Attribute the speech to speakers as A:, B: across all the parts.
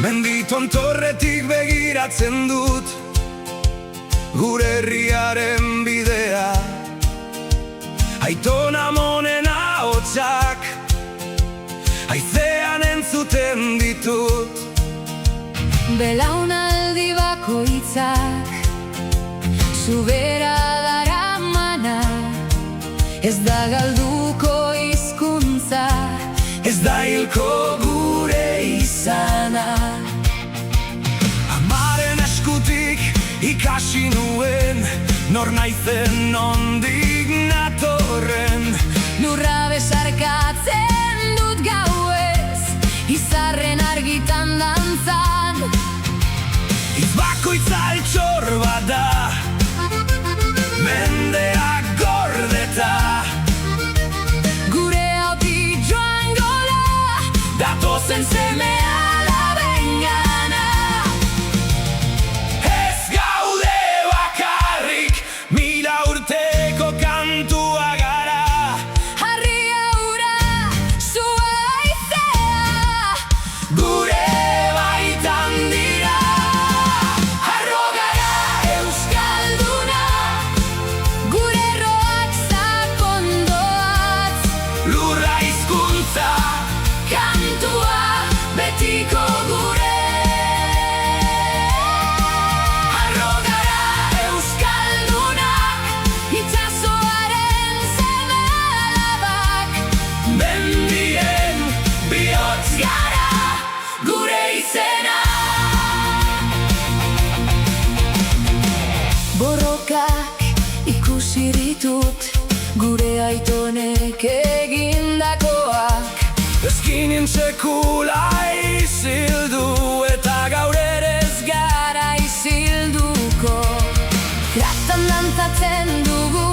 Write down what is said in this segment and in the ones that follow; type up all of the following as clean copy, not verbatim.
A: Mendi tontorretik begiratzen dut gure herriaren bidea. Aitona Amonen ahotsak haizean entzuten ditut.
B: Belaunaldi bakoitzak zubera daramana, ez da galduko hizkuntza,
A: ez da hilko gure izana. Amaren eskutik ikasi nuen nor naizen nondik natorren.
B: Lurra besarkatzen dut gauez, izarren argitan dantzan.
A: Hitz bakoitza altxor bat da, mendeak gordeta.
B: Gure hautik joango da,
A: Datozen seme alaben gana. Ez gaude bakarrik, 1000 urteko kantua gara.
B: harria ura, sua haizea,
A: Gure baitan dira. Harro gara
B: euskalduna, gure erroak sakondoaz,
A: lurra hizkuntza,
B: kantua betiko gure.
A: harro gara
B: Euskaldunak, itsasoaren seme-alabak,
A: mendien bihotz gara, gure izena.
B: borrokak ikusi ditut, gure aitonek egindakoak.
A: Ezkinen sekula izildu, eta gaur ere ez gara
B: Isilduko, kratan dantzatzen dugu,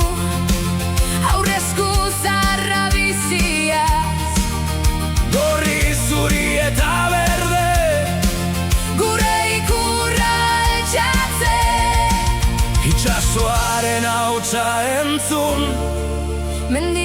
B: aurrezku zarra biziaz.
A: gorri, zuri eta berde,
B: Gure ikurra altxatze,
A: itxasoaren hautsa entzun.
B: mendi